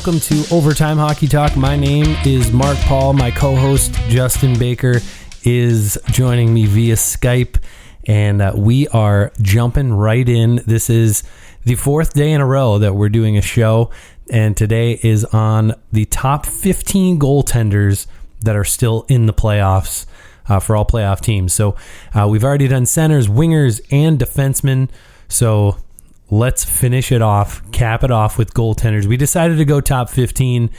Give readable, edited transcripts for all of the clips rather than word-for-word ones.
welcome to Overtime Hockey Talk. My name is Mark Paul. My co-host Justin Baker is joining me via Skype, and we are jumping right in. This is the fourth day in a row that we're doing a show, and today is on the top 15 goaltenders that are still in the playoffs for all playoff teams. So we've already done centers, wingers, and defensemen. So let's finish it off, cap it off with goaltenders. We decided to go top 15.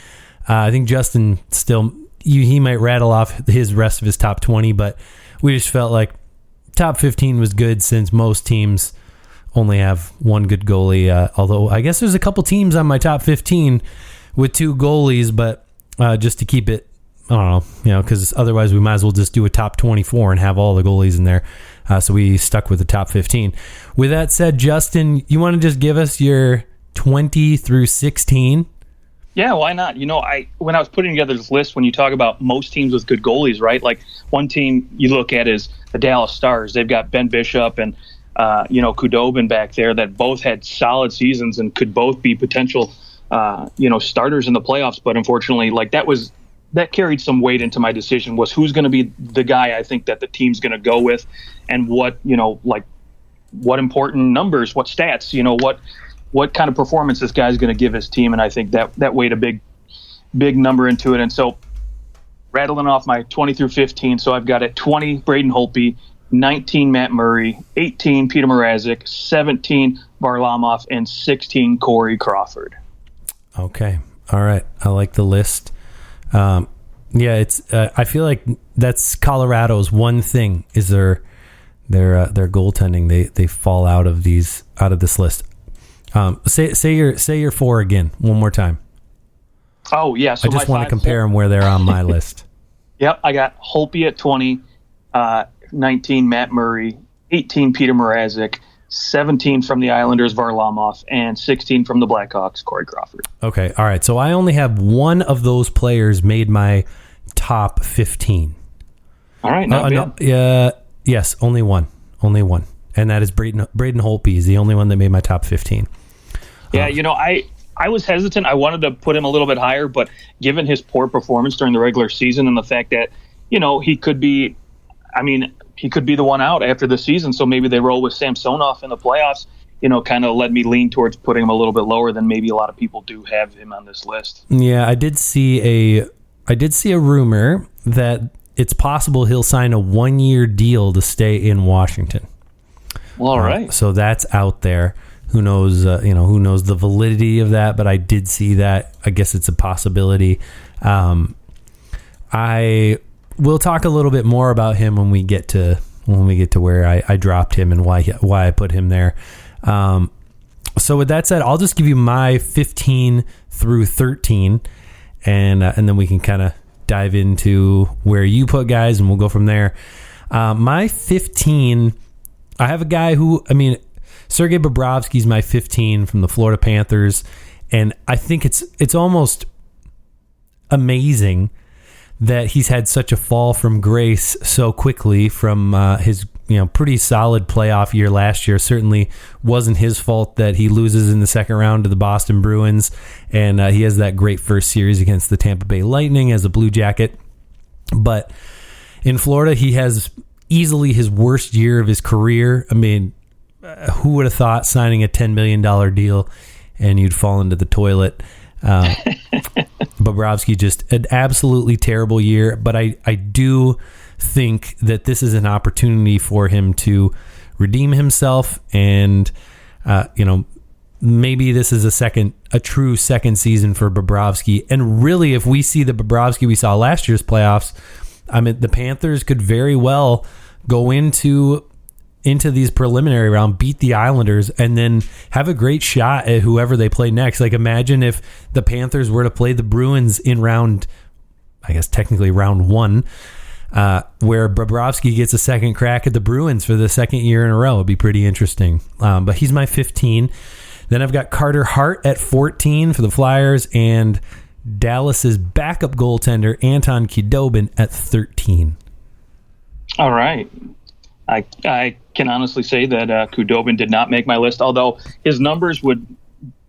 I think Justin still, he might rattle off his rest of his top 20, but we just felt like top 15 was good since most teams only have one good goalie. Although I guess there's a couple teams on my top 15 with two goalies, but just to keep it, I don't know, because otherwise we might as well just do a top 24 and have all the goalies in there. So we stuck with the top 15. With that said, Justin, you want to just give us your 20 through 16? Yeah, why not? When I was putting together this list, when you talk about most teams with good goalies, right? Like one team you look at is the Dallas Stars. They've got Ben Bishop and Khudobin back there that both had solid seasons and could both be potential starters in the playoffs. But unfortunately, that carried some weight into my decision, was who's going to be the guy I think that the team's going to go with, and what important numbers, what stats, what kind of performance this guy's going to give his team. And I think that weighed a big number into it. And so rattling off my 20 through 15. So I've got at 20, Braden Holtby, 19, Matt Murray, 18, Peter Mrazek, 17, Varlamov, and 16, Corey Crawford. Okay. All right. I like the list. It's. I feel like that's Colorado's one thing is their goaltending. They fall out of this list. Say your four again one more time. Oh yeah. So I just want to compare them where they're on my list. Yep, I got Holtby at 20, 19 Matt Murray, 18 Peter Mrazek, 17 from the Islanders Varlamov, and 16 from the Blackhawks Corey Crawford. Okay, all right. So I only have one of those players made my top 15. All right, yes, only one, and that is Braden Holtby is the only one that made my top 15. Yeah, I was hesitant. I wanted to put him a little bit higher, but given his poor performance during the regular season and the fact that he could be, he could be the one out after the season, so maybe they roll with Samsonov in the playoffs, kind of led me lean towards putting him a little bit lower than maybe a lot of people do have him on this list. Yeah, I did see a rumor that it's possible he'll sign a 1-year deal to stay in Washington. Well, all right. So that's out there. Who knows, who knows the validity of that, but I did see that. I guess it's a possibility. We'll talk a little bit more about him when we get to where I dropped him and why I put him there. So with that said, I'll just give you my 15 through 13, and then we can kind of dive into where you put guys, and we'll go from there. My 15, I have a guy who, Sergei Bobrovsky's my 15 from the Florida Panthers, and I think it's almost amazing that he's had such a fall from grace so quickly from his pretty solid playoff year last year. Certainly wasn't his fault that he loses in the second round to the Boston Bruins, and he has that great first series against the Tampa Bay Lightning as a Blue Jacket. But in Florida, he has easily his worst year of his career. Who would have thought signing a $10 million deal and you'd fall into the toilet? Bobrovsky, just an absolutely terrible year, but I do think that this is an opportunity for him to redeem himself, and maybe this is a true second season for Bobrovsky. And really, if we see the Bobrovsky we saw last year's playoffs, the Panthers could very well go into these preliminary round, beat the Islanders, and then have a great shot at whoever they play next. Like, imagine if the Panthers were to play the Bruins in technically round one, where Bobrovsky gets a second crack at the Bruins for the second year in a row. It'd be pretty interesting. But he's my 15. Then I've got Carter Hart at 14 for the Flyers, and Dallas's backup goaltender Anton Khudobin at 13. All right. I can honestly say that Khudobin did not make my list, although his numbers would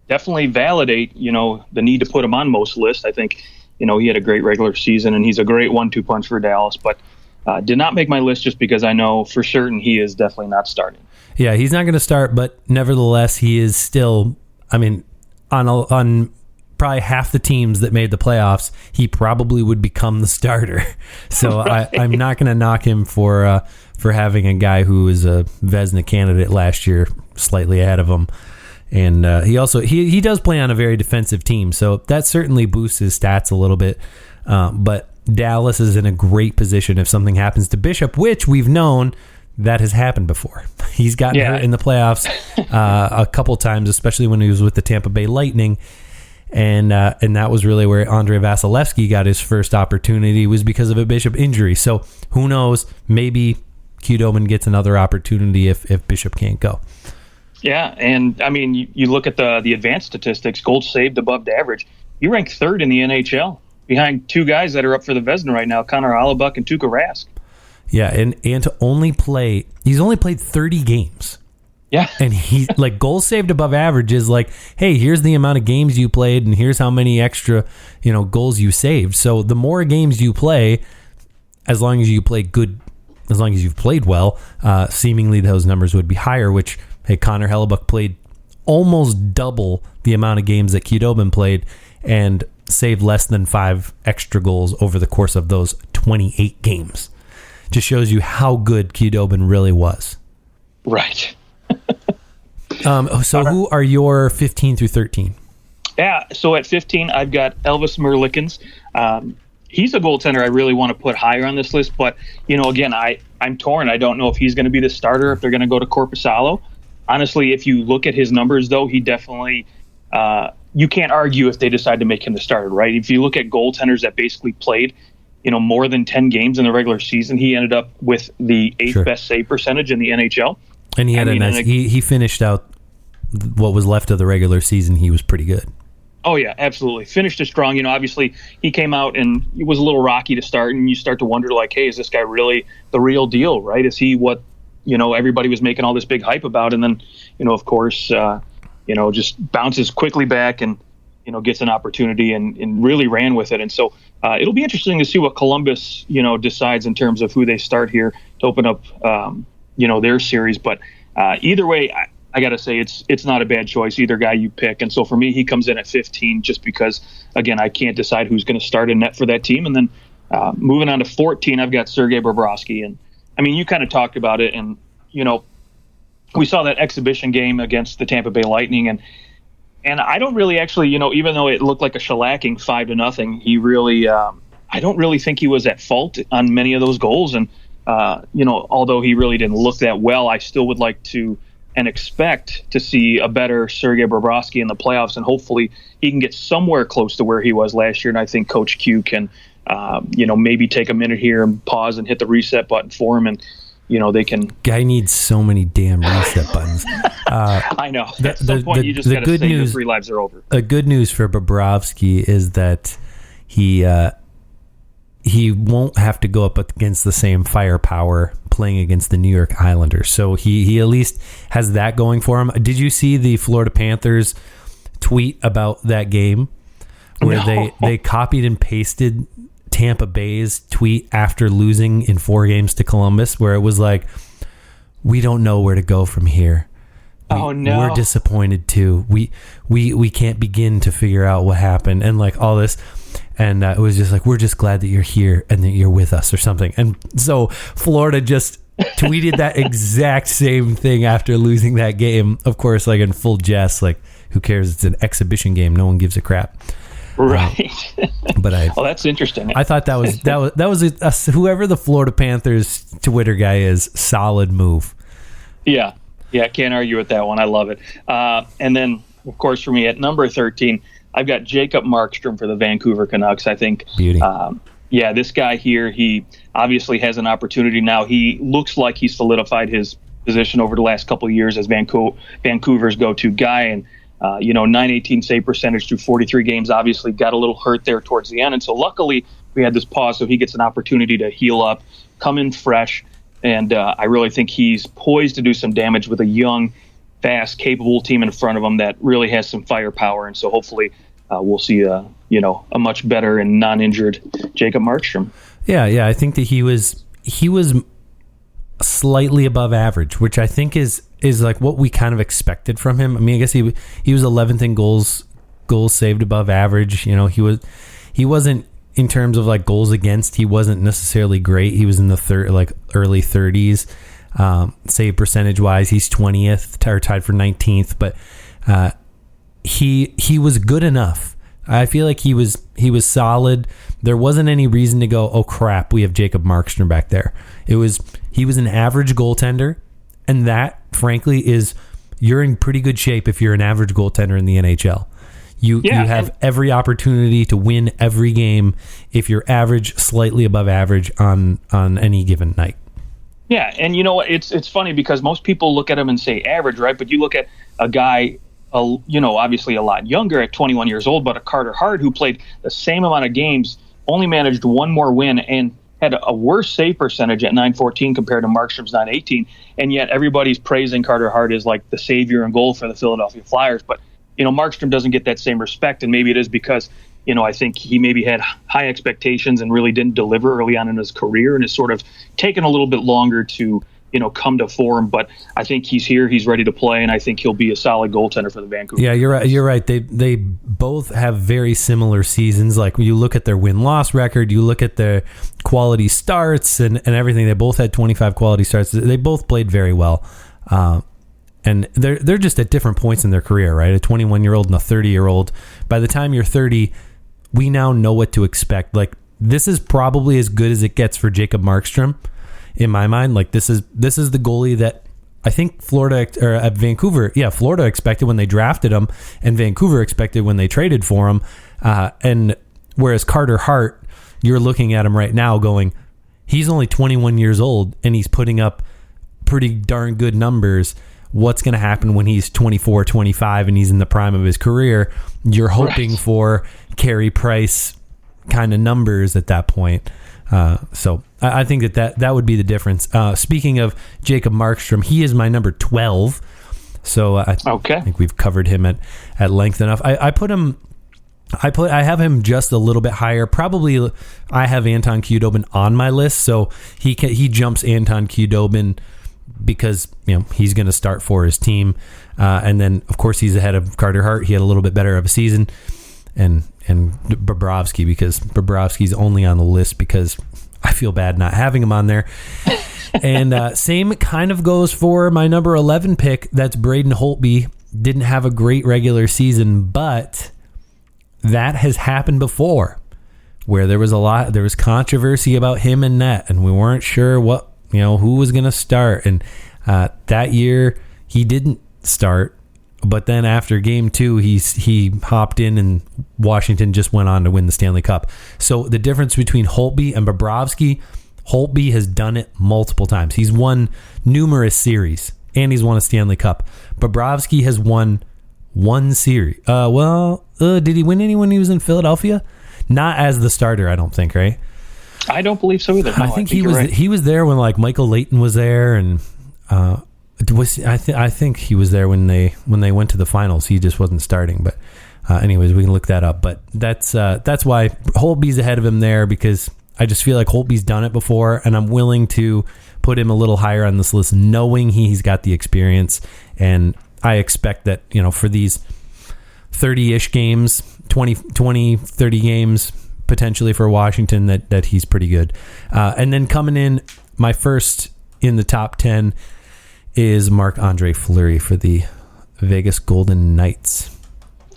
definitely validate, the need to put him on most lists. I think, he had a great regular season, and he's a great 1-2 punch for Dallas, but did not make my list just because I know for certain he is definitely not starting. Yeah, he's not going to start, but nevertheless, he is still, on probably half the teams that made the playoffs, he probably would become the starter. So right. I'm not going to knock him for having a guy who was a Vezina candidate last year slightly ahead of him. And he also he does play on a very defensive team, so that certainly boosts his stats a little bit. But Dallas is in a great position if something happens to Bishop, which we've known that has happened before. He's gotten hurt in the playoffs a couple times, especially when he was with the Tampa Bay Lightning. And that was really where Andrei Vasilevsky got his first opportunity, was because of a Bishop injury. So who knows? Maybe Qdoman gets another opportunity if Bishop can't go. Yeah, and you look at the advanced statistics, goals saved above average. You rank third in the NHL, behind two guys that are up for the Vezina right now, Connor Hellebuyck and Tuukka Rask. Yeah, and to he's only played 30 games. Yeah. And he's like, goals saved above average is like, hey, here's the amount of games you played and here's how many extra, goals you saved. So the more games you play, as long as you play good, as long as you've played well, seemingly those numbers would be higher, which, hey, Connor Hellebuyck played almost double the amount of games that Qdoman played and saved less than 5 extra goals over the course of those 28 games. Just shows you how good Qdoman really was. Right. So who are your 15 through 13? Yeah, so at 15, I've got Elvis Merlikins. He's a goaltender I really want to put higher on this list, but, again, I'm torn. I don't know if he's going to be the starter, if they're going to go to Korpisalo. Honestly, if you look at his numbers, though, he definitely you can't argue if they decide to make him the starter, right? If you look at goaltenders that basically played, more than 10 games in the regular season, he ended up with the 8th best save percentage in the NHL. And he had he finished out what was left of the regular season. He was pretty good. Oh, yeah, absolutely. Finished it strong. Obviously he came out and it was a little rocky to start, and you start to wonder, like, hey, is this guy really the real deal, right? Is he what, everybody was making all this big hype about? And then, of course, just bounces quickly back and, gets an opportunity and really ran with it. And so it'll be interesting to see what Columbus, decides in terms of who they start here to open up, their series. But either way, I got to say it's not a bad choice, either guy you pick. And so for me, he comes in at 15 just because, again, I can't decide who's going to start in net for that team. And then moving on to 14, I've got Sergei Bobrovsky. And, you kind of talked about it. And, we saw that exhibition game against the Tampa Bay Lightning. And I don't really actually, even though it looked like a shellacking 5-0, he really, I don't really think he was at fault on many of those goals. And, although he really didn't look that well, I still would like to and expect to see a better Sergei Bobrovsky in the playoffs, and hopefully he can get somewhere close to where he was last year. And I think Coach Q can, maybe take a minute here and pause and hit the reset button for him, and they can. Guy needs so many damn reset buttons. I know. At some point, you just got to say your 3 lives are over. The good news for Bobrovsky is that he won't have to go up against the same firepower playing against the New York Islanders. So he at least has that going for him. Did you see the Florida Panthers tweet about that game where they copied and pasted Tampa Bay's tweet after losing in 4 games to Columbus, where it was like, we don't know where to go from here. We're disappointed too. We can't begin to figure out what happened, and like all this. And it was just like, we're just glad that you're here and that you're with us or something. And so Florida just tweeted that exact same thing after losing that game. Of course, like in full jest, like, who cares? It's an exhibition game. No one gives a crap. Right. But that's interesting. I thought that was whoever the Florida Panthers Twitter guy is, solid move. Yeah. Yeah. Can't argue with that one. I love it. And then, of course, for me at number 13, I've got Jacob Markstrom for the Vancouver Canucks. I think, this guy here, he obviously has an opportunity now. He looks like he solidified his position over the last couple of years as Vancouver's go-to guy. And, 918 save percentage through 43 games, obviously got a little hurt there towards the end. And so luckily we had this pause, so he gets an opportunity to heal up, come in fresh. And I really think he's poised to do some damage with a young, fast, capable team in front of them that really has some firepower. And so hopefully we'll see a much better and non-injured Jacob Markstrom. Yeah. I think that he was slightly above average, which I think is like what we kind of expected from him. I mean, I guess he was 11th in goals saved above average. You know, he wasn't, in terms of like goals against, he wasn't necessarily great. He was in the early 30s. Save percentage wise, he's 20th or tied for 19th, but he was good enough. I feel like he was solid. There wasn't any reason to go, oh crap, we have Jacob Markstrom back there. He was an average goaltender, and that frankly you're in pretty good shape if you're an average goaltender in the NHL. You have every opportunity to win every game if you're average, slightly above average on any given night. Yeah, and you know what? It's funny because most people look at him and say average, right? But you look at a guy, obviously a lot younger at 21 years old, but a Carter Hart who played the same amount of games, only managed one more win, and had a worse save percentage at .914 compared to Markstrom's .918, and yet everybody's praising Carter Hart as like the savior and goal for the Philadelphia Flyers. But Markstrom doesn't get that same respect, and maybe it is because I think he maybe had high expectations and really didn't deliver early on in his career, and has sort of taken a little bit longer to come to form. But I think he's here, he's ready to play, and I think he'll be a solid goaltender for the Vancouver. Yeah, you're right. They both have very similar seasons. Like when you look at their win-loss record, you look at their quality starts and everything. They both had 25 quality starts. They both played very well. And they're just at different points in their career, right? A 21-year-old and a 30-year-old. By the time you're 30, we now know what to expect. Like, this is probably as good as it gets for Jacob Markstrom, in my mind. Like, this is the goalie that I think Florida expected when they drafted him, and Vancouver expected when they traded for him. And whereas Carter Hart, you're looking at him right now going, he's only 21 years old, and he's putting up pretty darn good numbers. What's going to happen when he's 24, 25, and he's in the prime of his career? You're hoping for Carey Price kind of numbers at that point. So I think that would be the difference. Speaking of Jacob Markstrom, he is my number 12. So I think we've covered him at length enough. I have him just a little bit higher. Probably I have Anton Khudobin on my list, so he jumps Anton Khudobin because he's going to start for his team, and then of course he's ahead of Carter Hart. He had a little bit better of a season, and Bobrovsky, because Bobrovsky's only on the list because I feel bad not having him on there. And same kind of goes for my number 11 pick. That's Braden Holtby. Didn't have a great regular season, but that has happened before, where there was controversy about him and net, and we weren't sure who was going to start. And that year he didn't start, but then after game 2, he hopped in, and Washington just went on to win the Stanley Cup. So the difference between Holtby and Bobrovsky, Holtby has done it multiple times. He's won numerous series, and he's won a Stanley Cup. Bobrovsky has won one series. Did he win any when he was in Philadelphia? Not as the starter, I don't think, right? I don't believe so either. No, I think he was there when like Michael Leighton was there, and I think he was there when they went to the finals. He just wasn't starting, but anyways, we can look that up. But that's why Holtby's ahead of him there, because I just feel like Holtby's done it before, and I'm willing to put him a little higher on this list, knowing he's got the experience, and I expect that for these 30-ish games, 20, 30 games. Potentially for Washington, that he's pretty good. And then coming in, my first in the top 10 is Marc-Andre Fleury for the Vegas Golden Knights.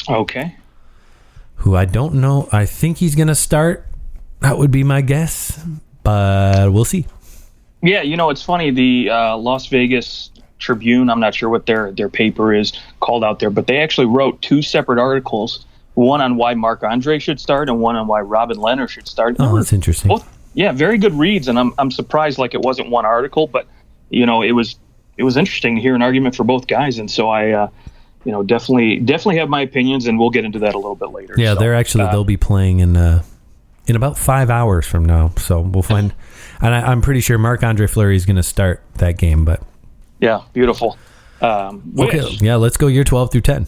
Okay. Who I don't know. I think he's going to start. That would be my guess, but we'll see. Yeah, it's funny. The Las Vegas Tribune, I'm not sure what their paper is called out there, but they actually wrote 2 separate articles, one on why Marc-Andre should start and one on why Robin Lehner should start. Oh, that's interesting. Both, very good reads, and I'm surprised it wasn't one article, but it was interesting to hear an argument for both guys, and so I definitely have my opinions, and we'll get into that a little bit later. Yeah, so, they'll be playing in about 5 hours from now, so we'll find. And I'm pretty sure Marc-Andre Fleury is going to start that game, but yeah, beautiful. Okay, yeah, let's go year 12 through 10.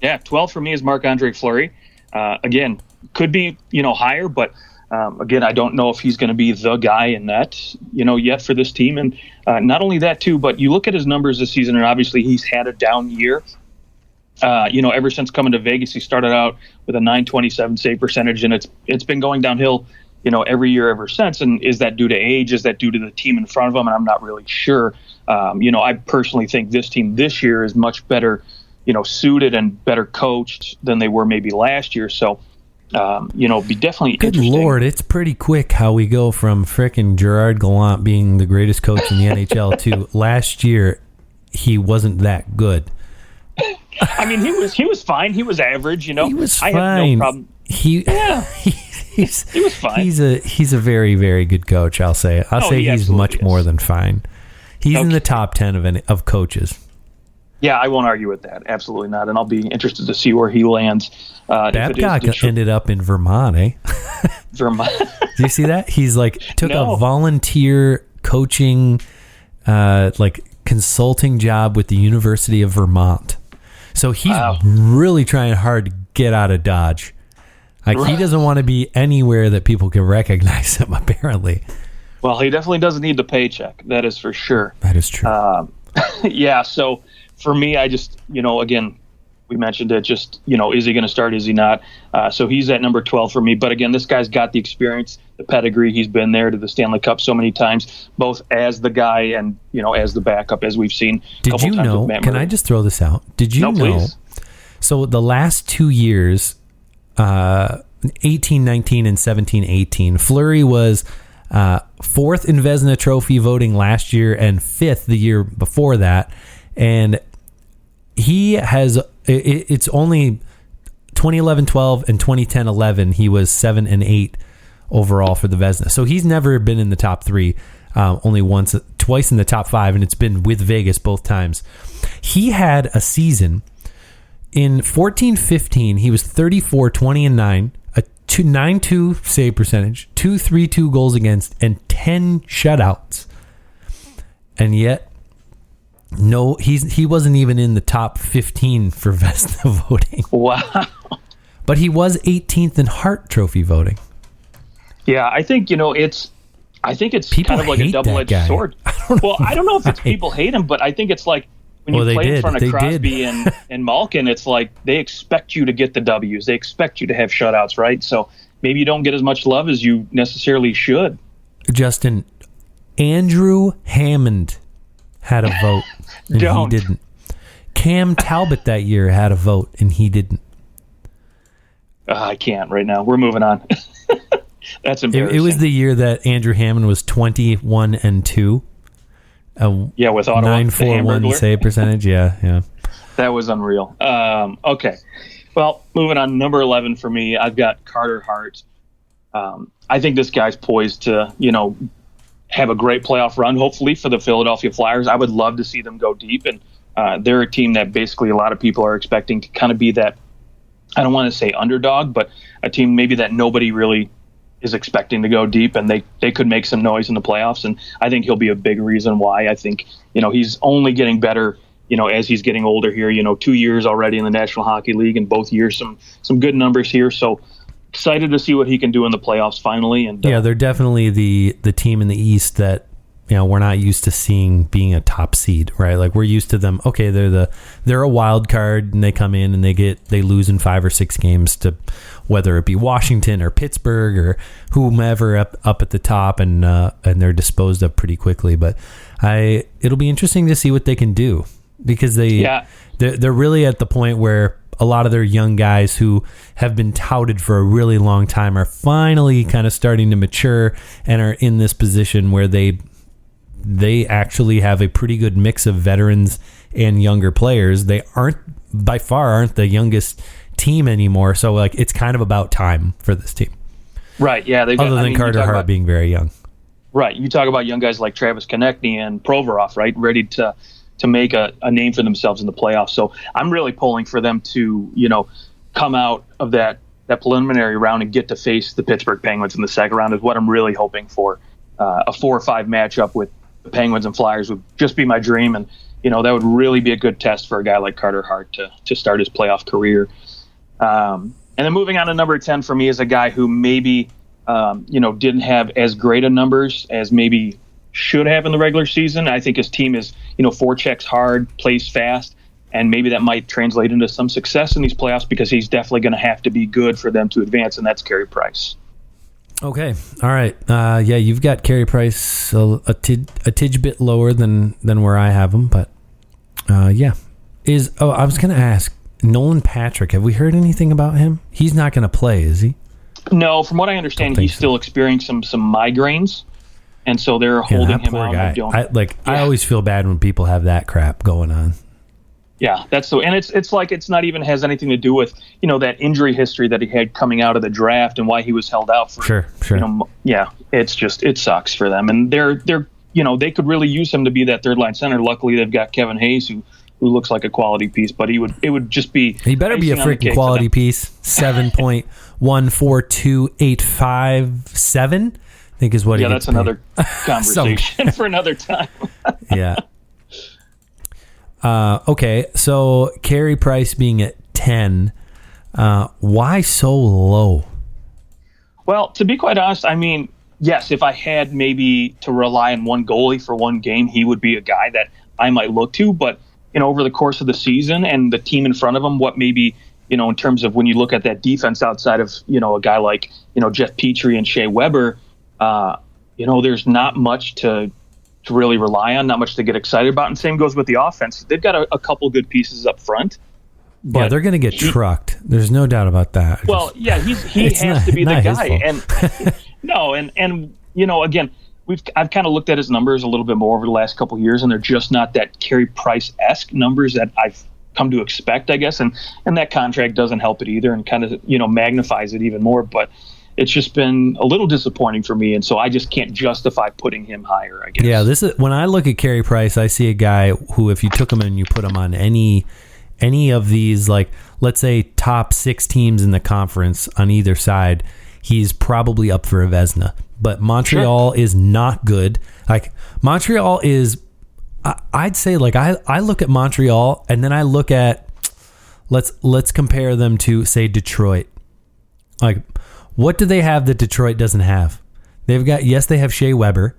Yeah, 12 for me is Marc-Andre Fleury. Again, could be, higher, but again, I don't know if he's going to be the guy in that, yet for this team. And not only that, too, but you look at his numbers this season, and obviously he's had a down year. Ever since coming to Vegas, he started out with a .927 save percentage, and it's been going downhill, every year ever since. And is that due to age? Is that due to the team in front of him? And I'm not really sure. I personally think this team this year is much better, suited and better coached than they were maybe last year. So, be definitely Good interesting. Lord, it's pretty quick how we go from frickin' Gerard Gallant being the greatest coach in the NHL to last year he wasn't that good. I mean, he was fine. He was average, He was I fine. have no problem. He was fine. He's a very, very good coach, I'll say. I'll say he's much is. more than fine. He's in the top 10 of coaches. Yeah, I won't argue with that. Absolutely not. And I'll be interested to see where he lands. Babcock ended up in Vermont, eh? Vermont. Do you see that? He's took No. a volunteer coaching, consulting job with the University of Vermont. So he's really trying hard to get out of Dodge. He doesn't want to be anywhere that people can recognize him, apparently. Well, he definitely doesn't need the paycheck. That is for sure. That is true. Yeah, so for me, I just, again, we mentioned it, just, is he going to start? Is he not? So he's at number 12 for me. But again, this guy's got the experience, the pedigree. He's been there to the Stanley Cup so many times, both as the guy and, as the backup, as we've seen a couple times with Matt Can Murray. I just throw this out? Did you know? Please. So the last 2 years, 18-19 and 17-18, Fleury was fourth in Vezina Trophy voting last year and fifth the year before that. And he has, it's only 2011-12 and 2010-11, he was 7 and 8 overall for the Vezina. So he's never been in the top three, only twice in the top five, and it's been with Vegas both times. He had a season in 14-15, he was 34, 20 and 9, a 9.2 save percentage, 2.32 goals against, and 10 shutouts. And yet, no, he wasn't even in the top 15 for Vezina voting. Wow. But he was 18th in Hart Trophy voting. Yeah, I think, it's People kind of like a hate that double-edged guy. sword. I don't know if it's people hate him, but I think it's like when you play in front of Crosby and Malkin, it's like they expect you to get the W's. They expect you to have shutouts, right? So maybe you don't get as much love as you necessarily should. Justin, Andrew Hammond had a vote, and he didn't. Cam Talbot that year had a vote, and he didn't. I can't right now. We're moving on. That's embarrassing. It was the year that Andrew Hammond was 21 and 2. With Ottawa, 9.41 save percentage. Yeah. That was unreal. Okay. Well, moving on, number 11 for me, I've got Carter Hart. I think this guy's poised to, have a great playoff run, hopefully, for the Philadelphia Flyers. I would love to see them go deep, and they're a team that basically a lot of people are expecting to kind of be that, I don't want to say underdog, but a team maybe that nobody really is expecting to go deep, and they could make some noise in the playoffs. And I think he'll be a big reason why. I think, he's only getting better, as he's getting older here, 2 years already in the National Hockey League, and both years some good numbers here. So excited to see what he can do in the playoffs finally. And they're definitely the team in the East that, we're not used to seeing being a top seed, right? Like we're used to them. Okay, they're a wild card, and they come in and they lose in 5 or 6 games to whether it be Washington or Pittsburgh or whomever up at the top, and they're disposed of pretty quickly. But it'll be interesting to see what they can do, because they're really at the point where a lot of their young guys who have been touted for a really long time are finally kind of starting to mature and are in this position where they actually have a pretty good mix of veterans and younger players. They by far aren't the youngest team anymore. So it's kind of about time for this team. Right. Yeah. Other than Carter Hart being very young. Right. You talk about young guys like Travis Konechny and Provorov, right? Ready to make a name for themselves in the playoffs. So I'm really pulling for them to, come out of that preliminary round and get to face the Pittsburgh Penguins in the second round is what I'm really hoping for. A 4 or 5 matchup with the Penguins and Flyers would just be my dream. And, that would really be a good test for a guy like Carter Hart to start his playoff career. And then moving on to number 10 for me is a guy who maybe, didn't have as great a numbers as maybe should have in the regular season. I think his team is, forechecks hard, plays fast, and maybe that might translate into some success in these playoffs because he's definitely going to have to be good for them to advance, and that's Carey Price. Okay. All right. You've got Carey Price a tidge bit lower than where I have him, but I was going to ask, Nolan Patrick, have we heard anything about him? He's not going to play, is he? No, from what I understand, he's still experiencing some migraines, and so they're holding him out. I always feel bad when people have that crap going on. Yeah, that's so, and it's like it's not even has anything to do with that injury history that he had coming out of the draft and why he was held out for. Sure. It's just it sucks for them, and they're they could really use him to be that third line center. Luckily, they've got Kevin Hayes who looks like a quality piece, but it would just be he better be a freaking quality piece. 7.142857 I think is what. Yeah, that's another conversation for another time. Yeah. Okay, so Carey Price being at 10, why so low? Well, to be quite honest, I mean, yes, if I had maybe to rely on one goalie for one game, he would be a guy that I might look to. But, over the course of the season and the team in front of him, what maybe, in terms of when you look at that defense outside of, a guy like, Jeff Petrie and Shea Weber, there's not much to really rely on, not much to get excited about. And same goes with the offense. They've got a couple good pieces up front. But they're going to get trucked. There's no doubt about that. He has to be the guy. And again, I've kind of looked at his numbers a little bit more over the last couple of years, and they're just not that Carey Price-esque numbers that I've come to expect, I guess. And that contract doesn't help it either, and kind of magnifies it even more. But it's just been a little disappointing for me, and so I just can't justify putting him higher, I guess. Yeah, this is when I look at Carey Price, I see a guy who, if you took him and you put him on any of these, like, let's say top 6 teams in the conference on either side, he's probably up for a Vezina. But Montreal is not good. Like, Montreal is, I'd say, like, I look at Montreal and then I look at, let's compare them to, say, Detroit. Like, what do they have that Detroit doesn't have? They have Shea Weber.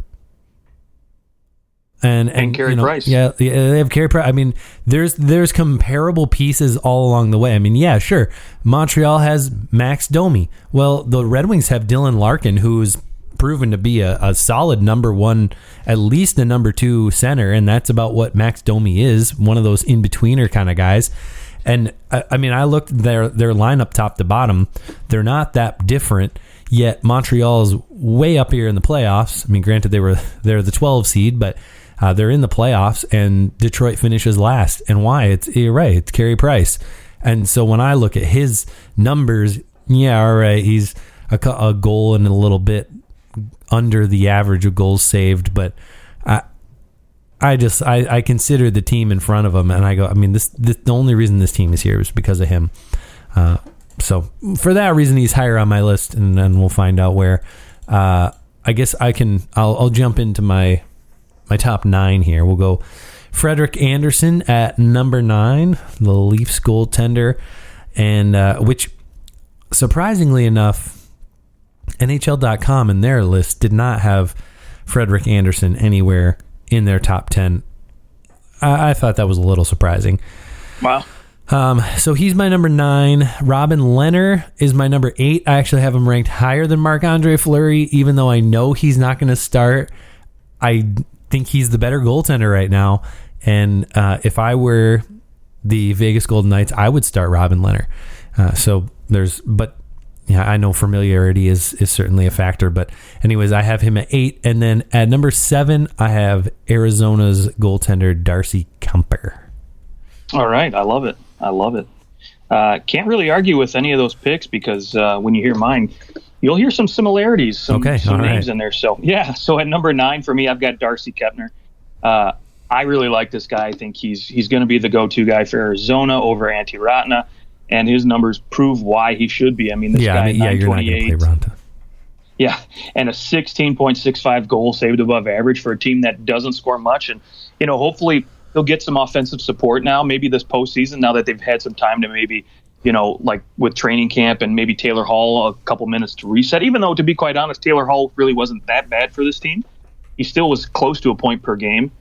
And Carey Price. Yeah, they have Carey Price. I mean, there's comparable pieces all along the way. I mean, yeah, sure. Montreal has Max Domi. Well, the Red Wings have Dylan Larkin, who's proven to be a solid number one, at least a number 2 center, and that's about what Max Domi is, one of those in-betweener kind of guys. And I mean, I looked at their lineup top to bottom. They're not that different, yet Montreal is way up here in the playoffs. I mean, granted, they're the 12 seed, but they're in the playoffs, and Detroit finishes last. And why? You're right. It's Carey Price. And so when I look at his numbers, yeah, all right, he's a goal and a little bit under the average of goals saved, but I consider the team in front of him, and I go, I mean, the only reason this team is here is because of him. So for that reason, he's higher on my list, and then we'll find out where. I guess I'll jump into my top 9 here. We'll go Frederik Andersen at number 9, the Leafs goaltender, and which, surprisingly enough, NHL.com in their list did not have Frederik Andersen anywhere in their top 10. I thought that was a little surprising. Wow. So he's my number 9. Robin Lehner is my number 8. I actually have him ranked higher than Marc-Andre Fleury, even though I know he's not going to start. I think he's the better goaltender right now. And if I were the Vegas Golden Knights, I would start Robin Lehner. But yeah, I know familiarity is certainly a factor. But anyways, I have him at 8. And then at number 7, I have Arizona's goaltender, Darcy Kuemper. All right. I love it. Can't really argue with any of those picks because when you hear mine, you'll hear some similarities, some names in there. So, yeah. So at number 9 for me, I've got Darcy Kuemper. I really like this guy. I think he's going to be the go-to guy for Arizona over Antti Raanta, and his numbers prove why he should be. I mean, this guy, you're not going to play Raanta. Yeah, and a 16.65 goal saved above average for a team that doesn't score much. And, hopefully he'll get some offensive support now, maybe this postseason, now that they've had some time to maybe, like with training camp and maybe Taylor Hall a couple minutes to reset. Even though, to be quite honest, Taylor Hall really wasn't that bad for this team. He still was close to a point per game.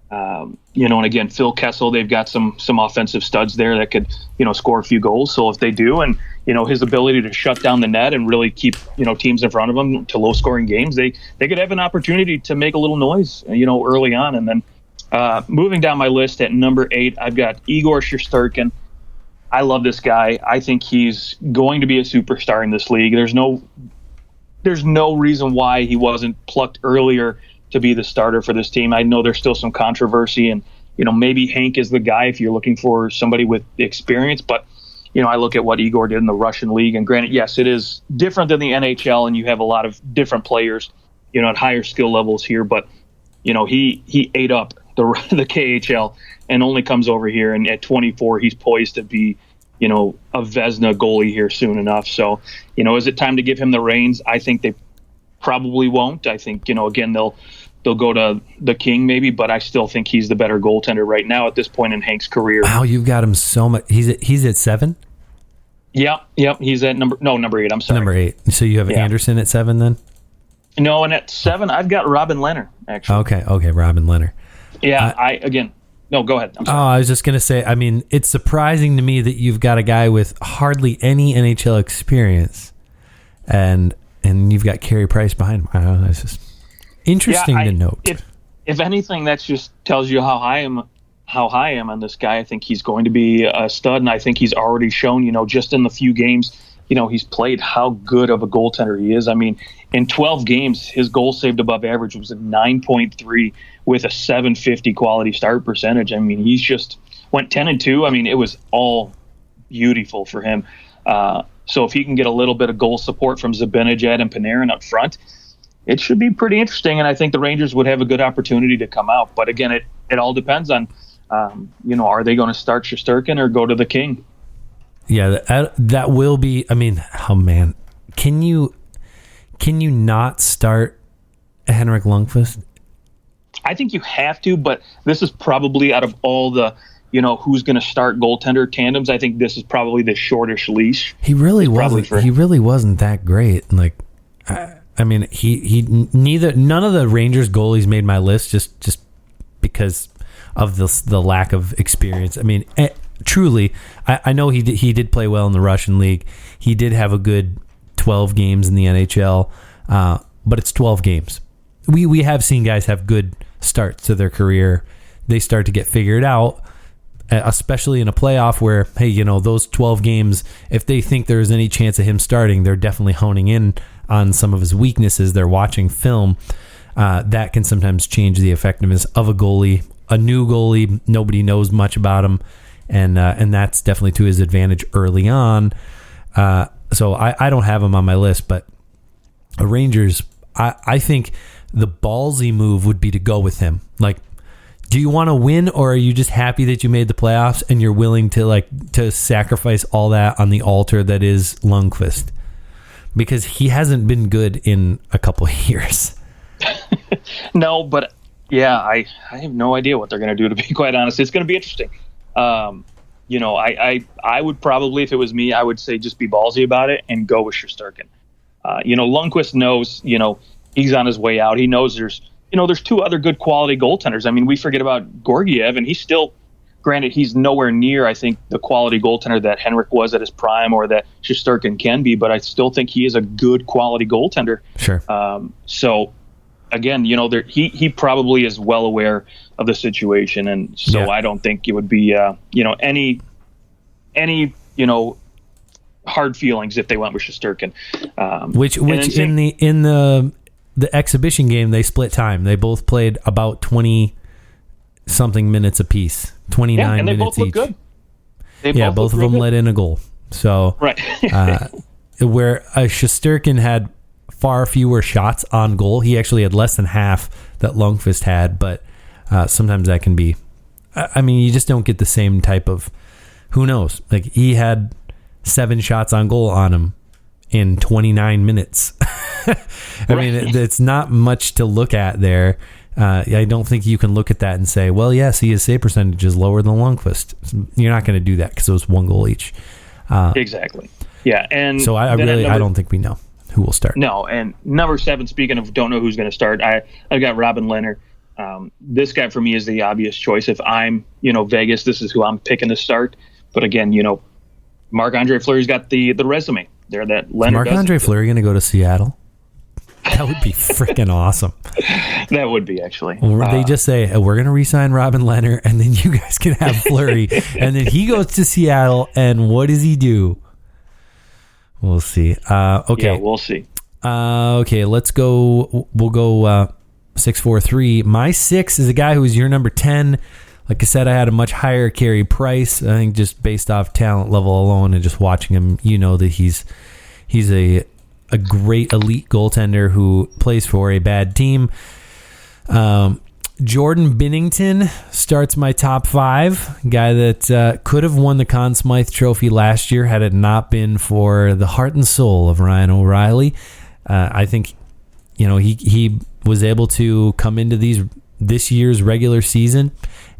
And again, Phil Kessel, they've got some offensive studs there that could, score a few goals. So if they do, and, his ability to shut down the net and really keep, teams in front of them to low scoring games, they could have an opportunity to make a little noise, early on. And then moving down my list at number 8, I've got Igor Shesterkin. I love this guy. I think he's going to be a superstar in this league. There's no reason why he wasn't plucked earlier to be the starter for this team. I know there's still some controversy, and maybe Hank is the guy if you're looking for somebody with experience, but I look at what Igor did in the Russian league, and granted, yes, it is different than the NHL, and you have a lot of different players at higher skill levels here, but he ate up the KHL and only comes over here, and at 24 he's poised to be a Vezina goalie here soon enough. So is it time to give him the reins? I think they probably won't. I think, again, they'll go to the King maybe, but I still think he's the better goaltender right now at this point in Hank's career. Wow, you've got him so much. He's at 7? Yep. He's at number 8. I'm sorry. Number 8. So you have Anderson at 7 then? No, and at 7, I've got Robin Lehner, actually. Okay, Robin Lehner. Yeah, no, go ahead. I'm sorry. I was just going to say, I mean, it's surprising to me that you've got a guy with hardly any NHL experience, and you've got Carey Price behind him. I don't know, it's just interesting to note. If anything, that just tells you how high I am on this guy. I think he's going to be a stud, and I think he's already shown, just in the few games, he's played, how good of a goaltender he is. I mean, in 12 games, his goal saved above average was a 9.3 with a 750 quality start percentage. I mean, he's just went 10-2. I mean, it was all beautiful for him. So if he can get a little bit of goal support from Zibanejad and Panarin up front, it should be pretty interesting. And I think the Rangers would have a good opportunity to come out. But again, it all depends on, are they going to start Shesterkin or go to the King? Yeah, that will be. I mean, oh man, can you not start Henrik Lundqvist? I think you have to, but this is probably, out of all the who's going to start goaltender tandems, I think this is probably the shortest leash. He really wasn't. He really wasn't that great. Like, I mean, none of the Rangers goalies made my list just because of the lack of experience. I mean, truly, I know he did play well in the Russian league. He did have a good 12 games in the NHL, but it's 12 games. We have seen guys have good starts to their career. They start to get figured out, especially in a playoff where, hey, those 12 games, if they think there's any chance of him starting, they're definitely honing in on some of his weaknesses. They're watching film. That can sometimes change the effectiveness of a goalie. A new goalie, nobody knows much about him, and that's definitely to his advantage early on. So I don't have him on my list, but Rangers, I think the ballsy move would be to go with him. Like, do you want to win, or are you just happy that you made the playoffs and you're willing to sacrifice all that on the altar that is Lundqvist? Because he hasn't been good in a couple of years. No, but yeah, I have no idea what they're going to do, to be quite honest. It's going to be interesting. I would probably, if it was me, I would say just be ballsy about it and go with Shesterkin. Lundqvist knows, he's on his way out. He knows there's 2 other good quality goaltenders. I mean, we forget about Georgiev, and he's still, granted, he's nowhere near, I think, the quality goaltender that Henrik was at his prime or that Shesterkin can be, but I still think he is a good quality goaltender. Sure. So, again, he probably is well aware of the situation, and so I don't think it would be, any hard feelings if they went with Shesterkin. Which in the exhibition game, they split time. They both played about 20 something minutes apiece, 29 and they minutes both each. Look good. Both of them let in a goal. So right. Where Shesterkin had far fewer shots on goal, he actually had less than half that Lundqvist had. But sometimes that can be. I mean, you just don't get the same type of. Who knows? Like, he had 7 shots on goal on him in 29 minutes. I mean, it's not much to look at there. I don't think you can look at that and say, well, yes, his save percentage is lower than Lundqvist. You're not going to do that because it was 1 goal each. Exactly. Yeah, and so I don't think we know who will start. No, and number 7, speaking of don't know who's going to start, I got Robin Lehner. This guy for me is the obvious choice. If I'm, Vegas, this is who I'm picking to start. But again, Marc-Andre Fleury's got the resume there that Lehner. Marc-Andre Fleury going to go to Seattle? That would be freaking awesome. That would be, actually. They just say, we're going to re-sign Robin Lehner, and then you guys can have Fleury. And then he goes to Seattle, and what does he do? We'll see. Okay. Yeah, we'll see. Okay, let's go. We'll go 6-4-3. My 6 is a guy who is your number 10. Like I said, I had a much higher Carey Price. I think just based off talent level alone and just watching him, that he's a great elite goaltender who plays for a bad team. Jordan Binnington starts my top 5. Guy that could have won the Conn Smythe Trophy last year had it not been for the heart and soul of Ryan O'Reilly. I think, he was able to come into this year's regular season,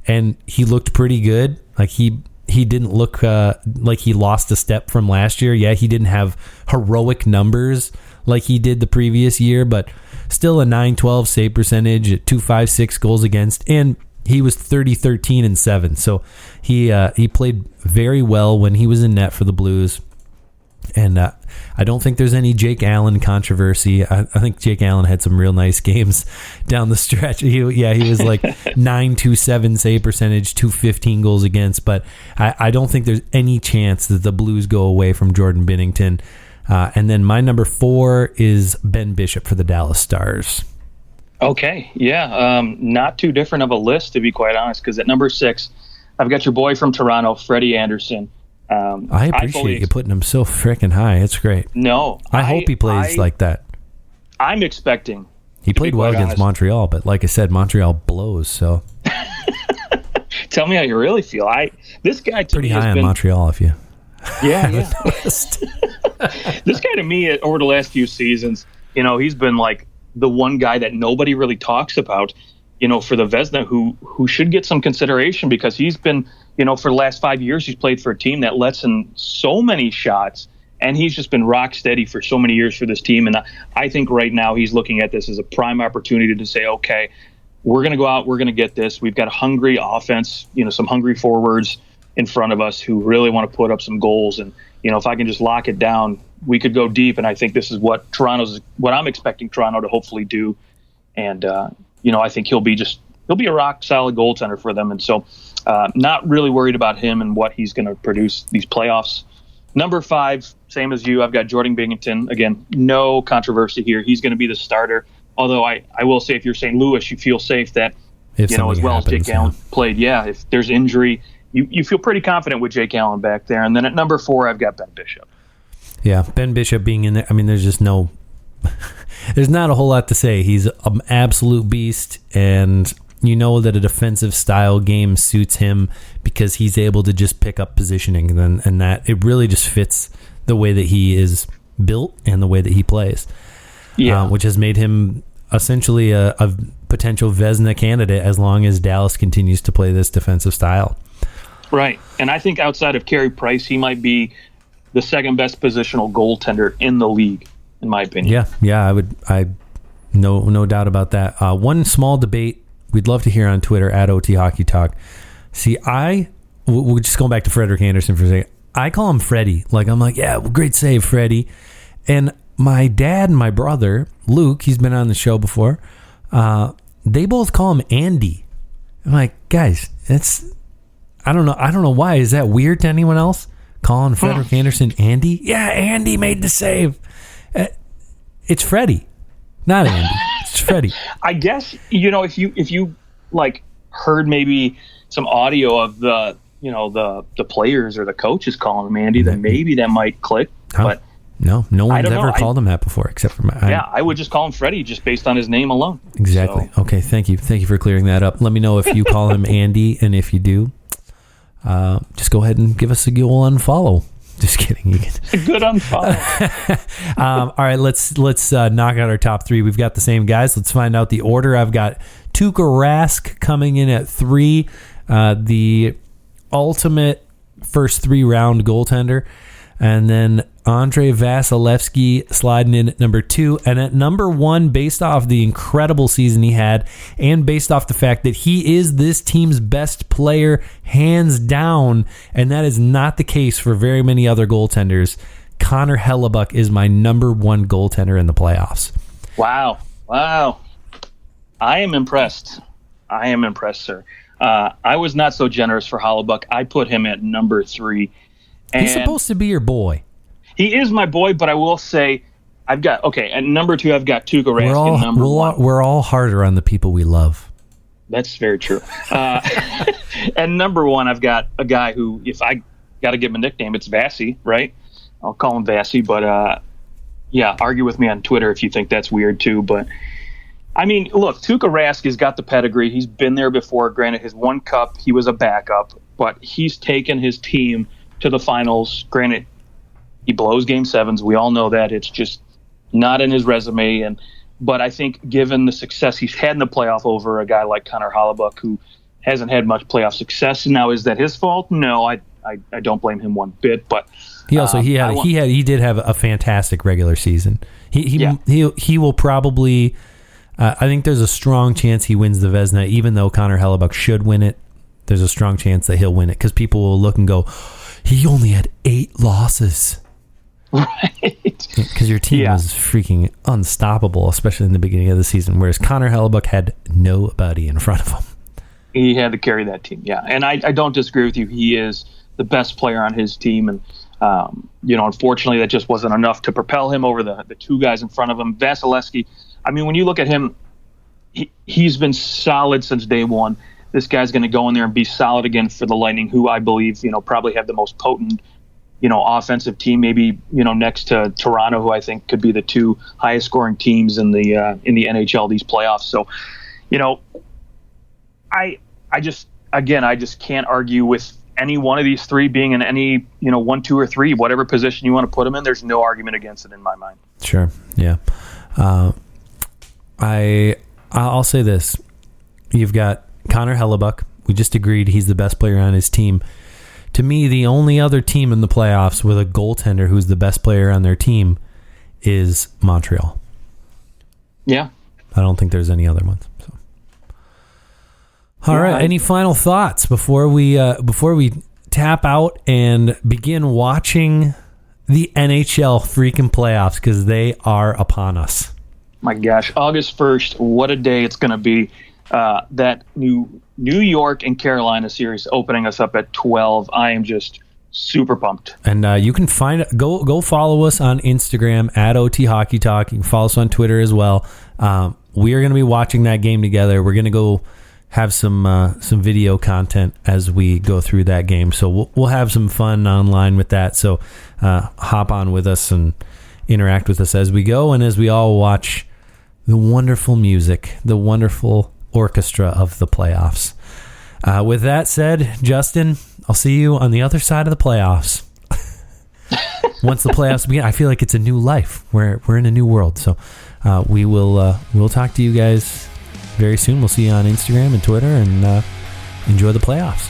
and he looked pretty good. Like he didn't look like he lost a step from last year. Yeah, he didn't have heroic numbers like he did the previous year, but still a .912 save percentage, .256 goals against, and he was 30-13-7. So he played very well when he was in net for the Blues. And I don't think there's any Jake Allen controversy. I think Jake Allen had some real nice games down the stretch. He was like 927 save percentage, 215 goals against. But I don't think there's any chance that the Blues go away from Jordan Binnington. And then my number 4 is Ben Bishop for the Dallas Stars. Okay, yeah, not too different of a list, to be quite honest, because at number 6, I've got your boy from Toronto, Freddie Anderson. I appreciate you putting him so freaking high. It's great. No. I hope he plays like that. I'm expecting. He played well against Montreal, but like I said, Montreal blows, so. Tell me how you really feel. This guy to pretty me high on Montreal if you. Yeah. This guy to me over the last few seasons, he's been like the one guy that nobody really talks about, for the Vezina who should get some consideration because he's been, for the last 5 years, he's played for a team that lets in so many shots, and he's just been rock steady for so many years for this team. And I think right now he's looking at this as a prime opportunity to say, okay, we're going to go out, we're going to get this. We've got a hungry offense, some hungry forwards in front of us who really want to put up some goals. And, if I can just lock it down, we could go deep. And I think this is what I'm expecting Toronto to hopefully do. And, I think he'll be a rock solid goaltender for them. And so not really worried about him and what he's going to produce these playoffs. Number 5, same as you, I've got Jordan Binnington. Again, no controversy here. He's going to be the starter. Although I will say if you're St. Louis, you feel safe that, as well as Jake Allen played. Yeah, if there's injury, you feel pretty confident with Jake Allen back there. And then at number 4, I've got Ben Bishop. Yeah, Ben Bishop being in there, I mean, there's just no... There's not a whole lot to say. He's an absolute beast, and that a defensive style game suits him because he's able to just pick up positioning, and that it really just fits the way that he is built and the way that he plays. Yeah, which has made him essentially a potential Vezina candidate as long as Dallas continues to play this defensive style. Right, and I think outside of Carey Price, he might be the second best positional goaltender in the league, in my opinion. Yeah, I no doubt about that. One small debate we'd love to hear on Twitter at OT Hockey Talk. See, we're just going back to Frederik Andersen for a second. I call him Freddie. I'm like, yeah, great save, Freddie. And my dad and my brother, Luke, he's been on the show before, they both call him Andy. I'm like, guys, I don't know why. Is that weird to anyone else? Calling Frederik Andersen Andy? Yeah, Andy made the save. It's Freddie, not Andy. It's Freddie. I guess, if you heard maybe some audio of the players or the coaches calling him Andy, then maybe that might click. Huh? But no one's ever called him that before except for I would just call him Freddie just based on his name alone. Exactly. So. Okay, thank you for clearing that up. Let me know if you call him Andy, and if you do, just go ahead and give us a good unfollow. Just kidding. You can. A good unfollow. All right, let's knock out our top 3. We've got the same guys. Let's find out the order. I've got Tuukka Rask coming in at 3, the ultimate first 3-round goaltender. And then Andrei Vasilevsky sliding in at number 2. And at number 1, based off the incredible season he had and based off the fact that he is this team's best player, hands down, and that is not the case for very many other goaltenders, Connor Hellebuyck is my number 1 goaltender in the playoffs. Wow. I am impressed, sir. I was not so generous for Hellebuyck. I put him at number 3. And he's supposed to be your boy. He is my boy, but I will say, at number 2, I've got Tuukka Rask. And number 1. We're all harder on the people we love. That's very true. And number 1, I've got a guy who, if I got to give him a nickname, it's Vassy, right? I'll call him Vassy, but argue with me on Twitter if you think that's weird too. But I mean, look, Tuukka Rask has got the pedigree. He's been there before. Granted, his 1 cup, he was a backup, but he's taken his team to the finals. Granted, he blows game 7s. We all know that. It's just not in his resume. But I think given the success he's had in the playoff over a guy like Connor Hellebuyck, who hasn't had much playoff success. Now, is that his fault? No, I don't blame him one bit. But he did have a fantastic regular season. He will probably. I think there's a strong chance he wins the Vezina, even though Connor Hellebuyck should win it. There's a strong chance that he'll win it because people will look and go, he only had 8 losses. Right. Because your team was freaking unstoppable, especially in the beginning of the season, whereas Connor Hellebuyck had nobody in front of him. He had to carry that team, yeah. And I don't disagree with you. He is the best player on his team. And, unfortunately, that just wasn't enough to propel him over the 2 guys in front of him. Vasilevsky, I mean, when you look at him, he's been solid since day 1. This guy's going to go in there and be solid again for the Lightning, who I believe, probably have the most potent, offensive team, maybe, next to Toronto, who I think could be the 2 highest scoring teams in the NHL these playoffs. So, I just can't argue with any one of these 3 being in any, 1, 2, or 3, whatever position you want to put them in. There's no argument against it in my mind. Sure. Yeah. I'll say this. You've got Connor Hellebuyck. We just agreed he's the best player on his team. To me, the only other team in the playoffs with a goaltender who's the best player on their team is Montreal. Yeah. I don't think there's any other ones. So. All right. Any final thoughts before we tap out and begin watching the NHL freaking playoffs, because they are upon us? My gosh, August 1st, what a day it's going to be. That New York and Carolina series opening us up at 12. I am just super pumped. And you can go follow us on Instagram at OT Hockey Talk. You can follow us on Twitter as well. We are going to be watching that game together. We're going to go have some video content as we go through that game. So we'll have some fun online with that. So hop on with us and interact with us as we go, and as we all watch the wonderful music, the wonderful orchestra of the playoffs. With that said, Justin, I'll see you on the other side of the playoffs. Once the playoffs begin, I feel like it's a new life. We're in a new world. So we'll talk to you guys very soon. We'll see you on Instagram and Twitter, and enjoy the playoffs.